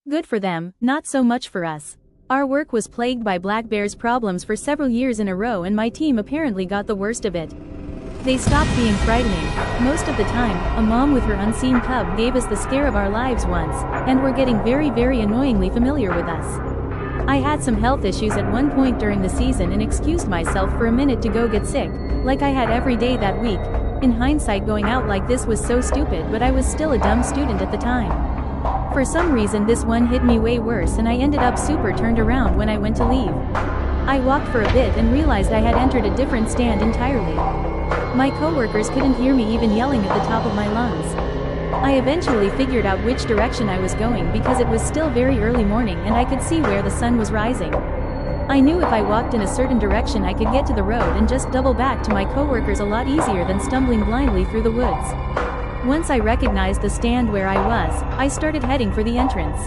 Good for them, not so much for us. Our work was plagued by black bears problems for several years in a row, and my team apparently got the worst of it. They stopped being frightening. Most of the time, a mom with her unseen cub gave us the scare of our lives once, and were getting very annoyingly familiar with us. I had some health issues at one point during the season and excused myself for a minute to go get sick, like I had every day that week. In hindsight, going out like this was so stupid, but I was still a dumb student at the time. For some reason this one hit me way worse, and I ended up super turned around when I went to leave. I walked for a bit and realized I had entered a different stand entirely. My coworkers couldn't hear me even yelling at the top of my lungs. I eventually figured out which direction I was going because it was still very early morning and I could see where the sun was rising. I knew if I walked in a certain direction I could get to the road and just double back to my coworkers a lot easier than stumbling blindly through the woods. Once I recognized the stand where I was, I started heading for the entrance.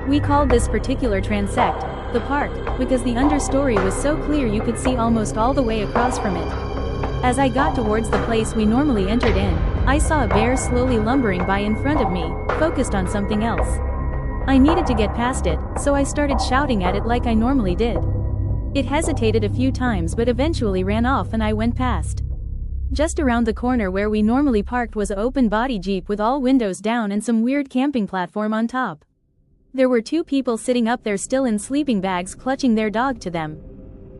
We called this particular transect the park, because the understory was so clear you could see almost all the way across from it. As I got towards the place we normally entered in, I saw a bear slowly lumbering by in front of me, focused on something else. I needed to get past it, so I started shouting at it like I normally did. It hesitated a few times but eventually ran off and I went past. Just around the corner where we normally parked was an open-body Jeep with all windows down and some weird camping platform on top. There were two people sitting up there still in sleeping bags clutching their dog to them.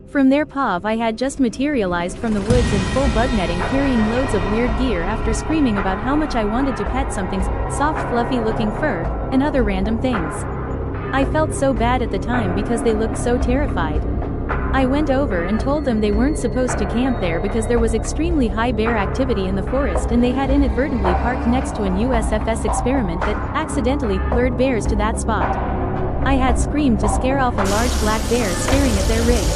From their POV I had just materialized from the woods in full bug netting carrying loads of weird gear after screaming about how much I wanted to pet something's soft fluffy looking fur, and other random things. I felt so bad at the time because they looked so terrified. I went over and told them they weren't supposed to camp there because there was extremely high bear activity in the forest and they had inadvertently parked next to an USFS experiment that accidentally lured bears to that spot. I had screamed to scare off a large black bear staring at their rig.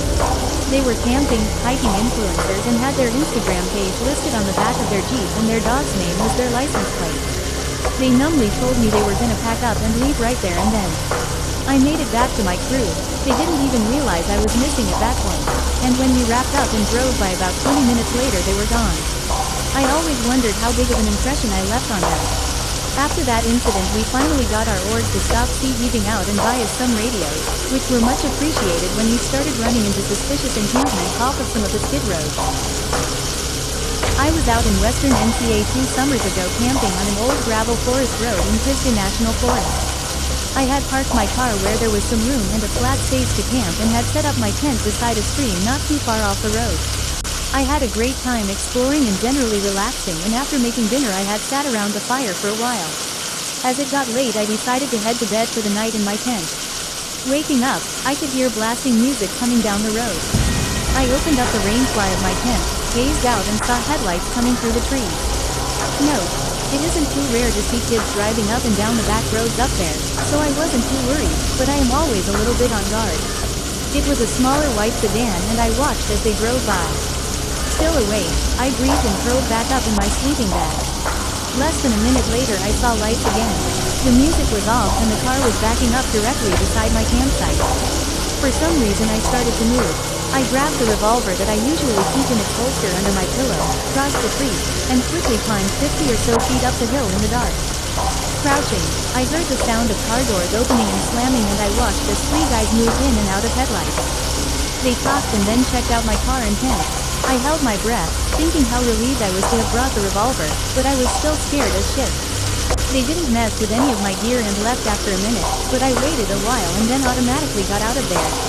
They were camping, hiking influencers and had their Instagram page listed on the back of their Jeep and their dog's name was their license plate. They numbly told me they were gonna pack up and leave right there and then. I made it back to my crew. They didn't even realize I was missing at that point. And when we wrapped up and drove by about 20 minutes later they were gone. I always wondered how big of an impression I left on them. After that incident we finally got our org to stop sea-heaving out and buy us some radios, which were much appreciated when we started running into suspicious encampments off of some of the skid roads. I was out in western NCA 2 summers ago camping on an old gravel forest road in Pisgah National Forest. I had parked my car where there was some room and a flat space to camp and had set up my tent beside a stream not too far off the road. I had a great time exploring and generally relaxing, and after making dinner I had sat around the fire for a while. As it got late I decided to head to bed for the night in my tent. Waking up, I could hear blasting music coming down the road. I opened up the rainfly of my tent, gazed out and saw headlights coming through the trees. Note: it isn't too rare to see kids driving up and down the back roads up there, so I wasn't too worried, but I am always a little bit on guard. It was a smaller white sedan and I watched as they drove by. Still awake, I breathed and curled back up in my sleeping bag. Less than a minute later I saw lights again. The music was off and the car was backing up directly beside my campsite. For some reason I started to move. I grabbed the revolver that I usually keep in its holster under my pillow, crossed the creek, and quickly climbed 50 or so feet up the hill in the dark. Crouching, I heard the sound of car doors opening and slamming and I watched as three guys moved in and out of headlights. They talked and then checked out my car and tent. I held my breath, thinking how relieved I was to have brought the revolver, but I was still scared as shit. They didn't mess with any of my gear and left after a minute, but I waited a while and then automatically got out of there.